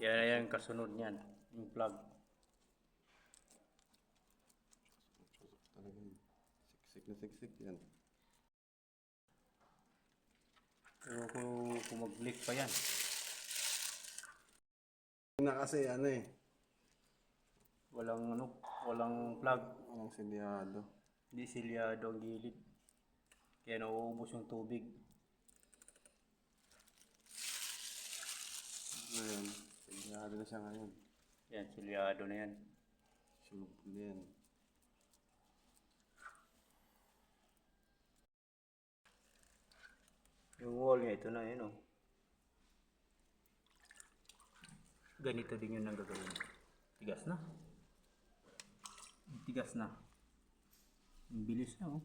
Yan kasunod niyan, yung plug. Talagang siksik na siksik yan. Pero kung mag-leak pa yan. Na kasi ano eh. Walang plug. Walang selyado. Hindi silyado ang gilid. Kaya nauubos yung tubig. Ngayon, selyado na siya ngayon. Yan, silyado na yan. Sure na yan. Yung wall niya, ito na yun oh. Ganito din yun ang gagawin. Tigas na. Tigas na. Ang bilis na oh.